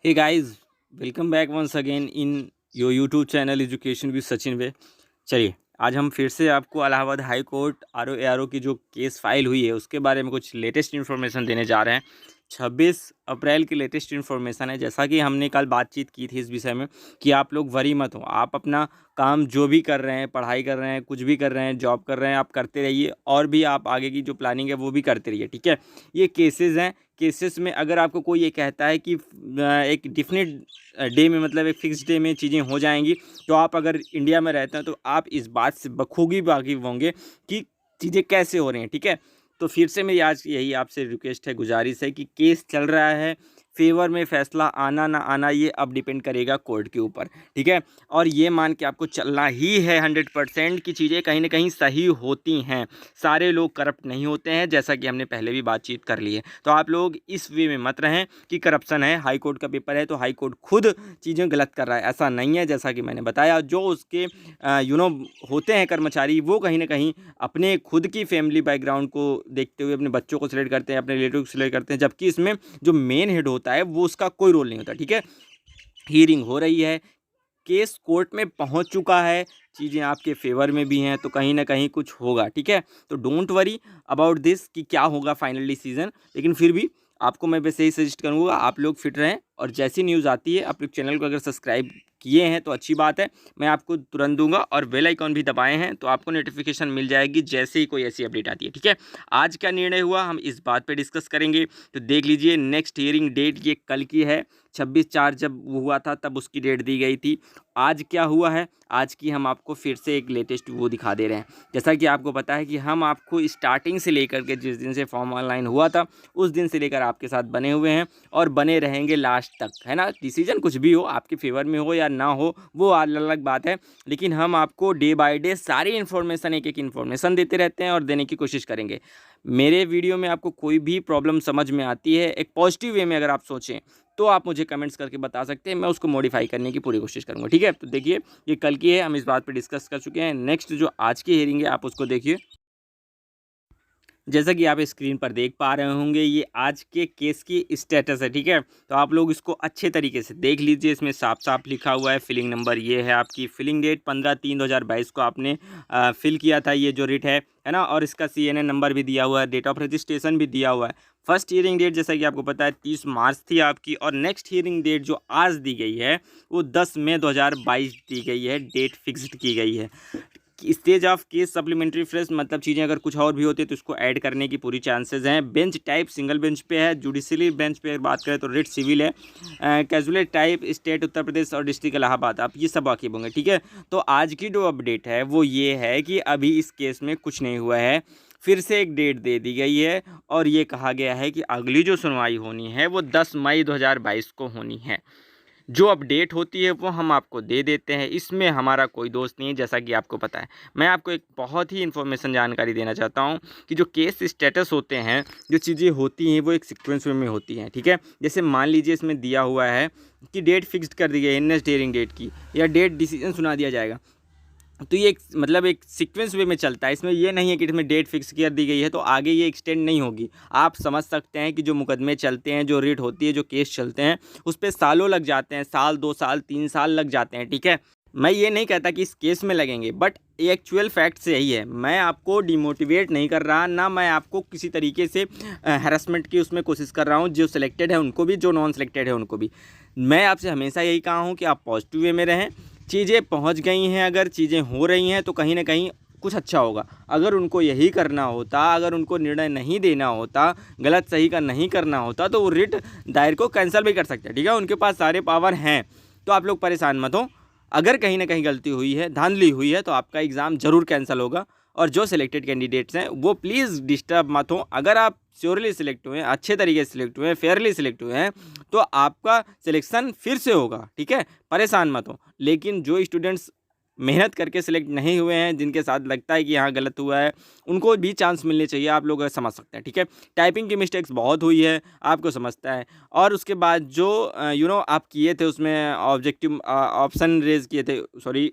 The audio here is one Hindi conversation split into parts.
Hey guys, welcome back once again in your YouTube channel education with Sachin वे। चलिए आज हम फिर से आपको Allahabad high court R O की जो केस फाइल हुई है उसके बारे में कुछ लेटेस्ट इन्फॉर्मेशन देने जा रहे हैं। 26 अप्रैल की लेटेस्ट इन्फॉर्मेशन है। जैसा कि हमने कल बातचीत की थी इस विषय में कि आप लोग वरी मत हो, आप अपना काम जो भी कर रहे हैं, पढ़ाई कर रहे हैं, कुछ भी कर रहे हैं, जॉब कर रहे हैं, आप करते रहिए और भी आप आगे की जो प्लानिंग है वो भी करते रहिए। ठीक है, ये केसेस हैं। केसेस में अगर आपको कोई ये कहता है कि एक डिफिनिट डे में, मतलब एक फिक्स डे में चीज़ें हो जाएंगी, तो आप अगर इंडिया में रहते हैं तो आप इस बात से बखूबी वाकिफ़ होंगे कि चीज़ें कैसे हो रही हैं। ठीक है, तो फिर से मेरी आज यही आपसे रिक्वेस्ट है, गुजारिश है कि केस चल रहा है, फेवर में फैसला आना ना आना ये अब डिपेंड करेगा कोर्ट के ऊपर। ठीक है, और ये मान के आपको चलना ही है 100% की चीज़ें कहीं ना कहीं सही होती हैं। सारे लोग करप्ट नहीं होते हैं, जैसा कि हमने पहले भी बातचीत कर ली है। तो आप लोग इस वे में मत रहें कि करप्शन है, हाई कोर्ट का पेपर है तो हाई कोर्ट खुद चीज़ें गलत कर रहा है। ऐसा नहीं है। जैसा कि मैंने बताया, जो उसके होते हैं कर्मचारी, वो कहीं ना कहीं अपने खुद की फैमिली बैकग्राउंड को देखते हुए अपने बच्चों को सिलेक्ट करते हैं, अपने रिलेटिव को सिलेक्ट करते हैं, जबकि इसमें जो मेन हेड होता है वो उसका कोई रोल नहीं होता। ठीक है, हियरिंग हो रही है, केस कोर्ट में पहुंच चुका है, चीज़ें आपके फेवर में भी हैं, तो कहीं ना कहीं कुछ होगा। ठीक है, तो डोंट वरी अबाउट दिस कि क्या होगा फाइनल डिसीजन। लेकिन फिर भी आपको मैं बस यही सजेस्ट करूंगा, आप लोग फिट रहें और जैसी न्यूज़ आती है, आप लोग चैनल को अगर सब्सक्राइब किए हैं तो अच्छी बात है, मैं आपको तुरंत दूंगा, और बेल आइकॉन भी दबाए हैं तो आपको नोटिफिकेशन मिल जाएगी जैसे ही कोई ऐसी अपडेट आती है। ठीक है, आज क्या निर्णय हुआ हम इस बात पे डिस्कस करेंगे। तो देख लीजिए, नेक्स्ट हियरिंग डेट ये कल की है। 26/4 जब हुआ था तब उसकी डेट दी गई थी। आज क्या हुआ है, आज की हम आपको फिर से एक लेटेस्ट वो दिखा दे रहे हैं। जैसा कि आपको पता है कि हम आपको स्टार्टिंग से लेकर के, जिस दिन से फॉर्म ऑनलाइन हुआ था उस दिन से लेकर आपके साथ बने हुए हैं और बने रहेंगे लास्ट तक, है ना। डिसीजन कुछ भी हो, आपके फेवर में हो या ना हो, वो अलग बात है, लेकिन हम आपको डे बाय डे सारी इन्फॉर्मेशन, एक एक इन्फॉर्मेशन देते रहते हैं और देने की कोशिश करेंगे। मेरे वीडियो में आपको कोई भी प्रॉब्लम समझ में आती है एक पॉजिटिव वे में अगर आप सोचें, तो आप मुझे कमेंट्स करके बता सकते हैं, मैं उसको मॉडिफाई करने की पूरी कोशिश करूंगा। ठीक है, तो देखिए, ये कल की है, हम इस बात पे डिस्कस कर चुके हैं। नेक्स्ट जो आज की हियरिंग है आप उसको देखिए। जैसा कि आप स्क्रीन पर देख पा रहे होंगे, ये आज के केस की स्टेटस है। ठीक है, तो आप लोग इसको अच्छे तरीके से देख लीजिए। इसमें साफ साफ लिखा हुआ है, फिलिंग नंबर ये है, आपकी फिलिंग डेट 15/3/2022 को आपने फिल किया था ये जो रिट है ना, और इसका CNN नंबर भी दिया हुआ है, डेट ऑफ रजिस्ट्रेशन भी दिया हुआ है। फर्स्ट हियरिंग डेट जैसा कि आपको पता है 30 मार्च थी आपकी, और नेक्स्ट हियरिंग डेट जो आज दी गई है वो 10 मई 2022 दी गई है, डेट फिक्स्ड की गई है। Stage of case supplementary fresh, मतलब चीज़ें अगर कुछ और भी होती है तो इसको ऐड करने की पूरी चांसेस हैं। बेंच टाइप सिंगल बेंच पे है। जुडिशरी बेंच पे बात करें तो रिट सिविल है। Casual type state Uttar Pradesh और डिस्ट्रिक्ट इलाहाबाद, आप ये सब वाकिफ होंगे। ठीक है, तो आज की जो अपडेट है वो ये है कि अभी इस केस में कुछ नहीं हुआ है, फिर से एक डेट दे दी गई है और ये कहा गया है कि अगली जो सुनवाई होनी है वो 10 मई 2022 को होनी है। जो अपडेट होती है वो हम आपको दे देते हैं, इसमें हमारा कोई दोस्त नहीं है, जैसा कि आपको पता है। मैं आपको एक बहुत ही इन्फॉर्मेशन जानकारी देना चाहता हूँ कि जो केस स्टेटस होते हैं, जो चीज़ें होती हैं वो एक सीक्वेंस में होती हैं। ठीक है, जैसे मान लीजिए इसमें दिया हुआ है कि डेट फिक्स्ड कर दी गई है नेक्स्ट हियरिंग डेट की, या डेट डिसीजन सुना दिया जाएगा, तो ये एक मतलब एक सीक्वेंस वे में चलता है। इसमें ये नहीं है कि इसमें डेट फिक्स कर दी गई है तो आगे ये एक्सटेंड नहीं होगी। आप समझ सकते हैं कि जो मुकदमे चलते हैं, जो रिट होती है, जो केस चलते हैं, उस पर सालों लग जाते हैं, साल 2 साल 3 साल लग जाते हैं। ठीक है, मैं ये नहीं कहता कि इस केस में लगेंगे, बट एक्चुअल फैक्ट से यही है। मैं आपको डिमोटिवेट नहीं कर रहा, ना मैं आपको किसी तरीके से हैरेसमेंट की उसमें कोशिश कर रहा हूँ। जो सिलेक्टेड है उनको भी, जो नॉन सिलेक्टेड है उनको भी। मैं आपसे हमेशा यही कहा हूँ कि आप पॉजिटिव वे में रहें। चीज़ें पहुंच गई हैं, अगर चीज़ें हो रही हैं तो कहीं ना कहीं कुछ अच्छा होगा। अगर उनको यही करना होता, अगर उनको निर्णय नहीं देना होता, गलत सही का नहीं करना होता, तो वो रिट दायर को कैंसिल भी कर सकते हैं। ठीक है, उनके पास सारे पावर हैं। तो आप लोग परेशान मत हो। अगर कहीं ना कहीं गलती हुई है, धांधली हुई है, तो आपका एग्ज़ाम ज़रूर कैंसिल होगा। और जो सिलेक्टेड कैंडिडेट्स हैं वो प्लीज़ डिस्टर्ब मत हो। अगर आप श्योरली सिलेक्ट हुए हैं, अच्छे तरीके से सिलेक्ट हुए हैं, फेयरली सिलेक्ट हुए हैं, तो आपका सिलेक्शन फिर से होगा। ठीक है, परेशान मत हो। लेकिन जो स्टूडेंट्स मेहनत करके सिलेक्ट नहीं हुए हैं, जिनके साथ लगता है कि यहाँ गलत हुआ है, उनको भी चांस मिलने चाहिए। आप लोग समझ सकते हैं। ठीक है, टाइपिंग की मिस्टेक्स बहुत हुई है, आपको समझता है। और उसके बाद जो आप किए थे उसमें ऑब्जेक्टिव ऑप्शन रेज किए थे, सॉरी,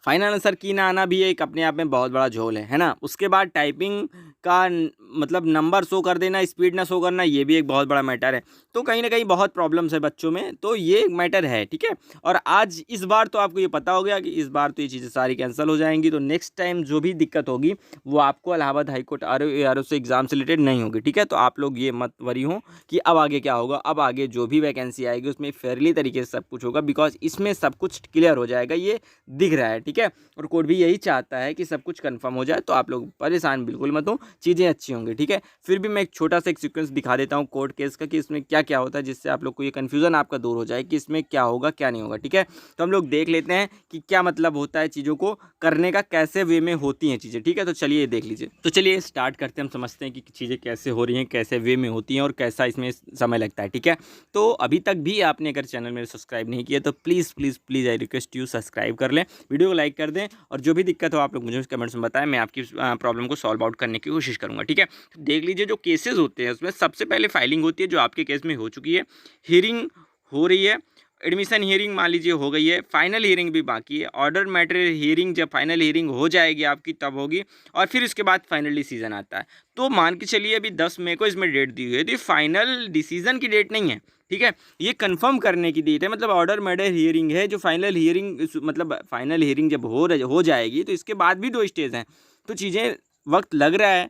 फाइनल आंसर की ना आना भी एक अपने आप में बहुत बड़ा झोल है ना। उसके बाद टाइपिंग का मतलब नंबर शो कर देना, स्पीड ना शो करना, ये भी एक बहुत बड़ा मैटर है। तो कहीं ना कहीं बहुत प्रॉब्लम्स है बच्चों में, तो ये एक मैटर है, ठीक है। और आज इस बार तो आपको ये पता हो गया कि इस बार तो ये चीज़ें सारी कैंसिल हो जाएंगी। तो नेक्स्ट टाइम जो भी दिक्कत होगी वो आपको इलाहाबाद हाईकोर्ट RO से एग्जाम से रिलेटेड नहीं होगी, ठीक है। तो आप लोग ये मत वरी हो कि अब आगे क्या होगा। अब आगे जो भी वैकेंसी आएगी उसमें फेयरली तरीके से सब कुछ होगा, बिकॉज इसमें सब कुछ क्लियर हो जाएगा, ये दिख रहा है, ठीक है। और कोर्ट भी यही चाहता है कि सब कुछ कंफर्म हो जाए, तो आप लोग परेशान बिल्कुल मत हो, चीज़ें अच्छी होंगी, ठीक है। फिर भी मैं एक छोटा सा एक सीक्वेंस दिखा देता हूँ कोर्ट केस का कि इसमें क्या क्या होता है, जिससे आप लोग को ये कन्फ्यूज़न आपका दूर हो जाए कि इसमें क्या होगा क्या नहीं होगा, ठीक है। तो हम लोग देख लेते हैं कि क्या मतलब होता है चीज़ों को करने का, कैसे वे में होती हैं चीज़ें, ठीक है। तो चलिए देख लीजिए। तो चलिए स्टार्ट करते हैं, हम समझते हैं कि चीज़ें कैसे हो रही हैं, कैसे वे में होती हैं और कैसा इसमें समय लगता है, ठीक है। तो अभी तक भी आपने अगर चैनल मेरे सब्सक्राइब नहीं किया तो please please please I request you subscribe कर लें, वीडियो को लाइक कर दें, और जो भी दिक्कत हो आप लोग मुझे कमेंट्स में बताएं, मैं आपकी प्रॉब्लम को सॉल्व आउट करने की कोशिश करूँगा, ठीक है। तो देख लीजिए, जो केसेस होते हैं उसमें सबसे पहले फाइलिंग होती है, जो आपके केस में हो चुकी है, हियरिंग हो रही है, एडमिशन हियरिंग मान लीजिए हो गई है, फाइनल हियरिंग भी बाकी है, ऑर्डर मैटर हियरिंग जब फाइनल हियरिंग हो जाएगी आपकी तब होगी, और फिर उसके बाद फाइनल डिसीजन आता है। तो मान के चलिए अभी 10 मई को इसमें डेट दी हुई है, तो ये फाइनल डिसीजन की डेट नहीं है, ठीक है। ये कंफर्म करने की डेट है, मतलब ऑर्डर मैटर हियरिंग है, जो फाइनल हियरिंग मतलब फाइनल हियरिंग जब हो जाएगी तो इसके बाद भी 2 स्टेज हैं, तो चीज़ें वक्त लग रहा है।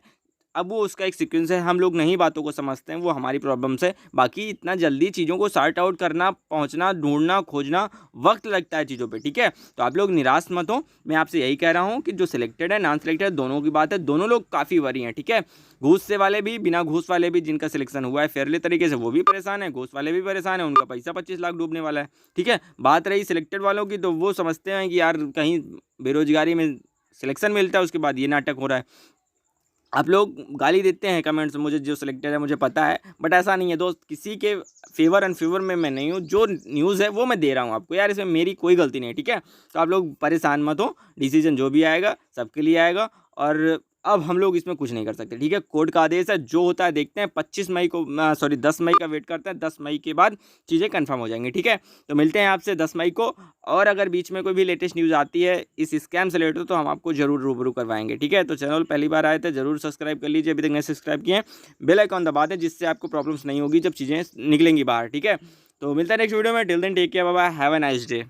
अब वो उसका एक सीक्वेंस है, हम लोग नहीं बातों को समझते हैं, वो हमारी प्रॉब्लम्स है। बाकी इतना जल्दी चीज़ों को सॉर्ट आउट करना, पहुंचना, ढूंढना, खोजना, वक्त लगता है चीज़ों पे, ठीक है। तो आप लोग निराश मत हो, मैं आपसे यही कह रहा हूँ कि जो सिलेक्टेड है, नॉन सिलेक्टेड, दोनों की बात है, दोनों लोग काफ़ी वरी हैं, ठीक है। घूस से वाले भी, बिना घूस वाले भी, जिनका सिलेक्शन हुआ है फेयरली तरीके से वो भी परेशान है, घूस वाले भी परेशान है, उनका पैसा 25 लाख डूबने वाला है, ठीक है। बात रही सिलेक्टेड वालों की, तो वो समझते हैं कि यार कहीं बेरोजगारी में सिलेक्शन मिलता है, उसके बाद ये नाटक हो रहा है। आप लोग गाली देते हैं कमेंट्स में मुझे, जो सिलेक्टेड है मुझे पता है, बट ऐसा नहीं है दोस्त, किसी के फेवर एंड फेवर में मैं नहीं हूँ, जो न्यूज़ है वो मैं दे रहा हूँ आपको यार, इसमें मेरी कोई गलती नहीं है, ठीक है। तो आप लोग परेशान मत हो, डिसीजन जो भी आएगा सबके लिए आएगा, और अब हम लोग इसमें कुछ नहीं कर सकते, ठीक है। कोर्ट का आदेश है, जो होता है देखते हैं। 25 मई को 10 मई का वेट करते हैं, 10 मई के बाद चीज़ें कंफर्म हो जाएंगी, ठीक है। तो मिलते हैं आपसे 10 मई को, और अगर बीच में कोई भी लेटेस्ट न्यूज़ आती है इस स्कैम से रिलेटेड तो हम आपको जरूर रूबरू करवाएंगे, ठीक है। तो चैनल पहली बार आए थे जरूर सब्सक्राइब कर लीजिए, अभी तक नहीं सब्सक्राइब किए हैं, बेल आइकॉन दबा दें, जिससे आपको प्रॉब्लम्स नहीं होगी जब चीज़ें निकलेंगी बाहर, ठीक है। तो मिलता है नेक्स्ट वीडियो में, till then take care, bye bye, have a nice day.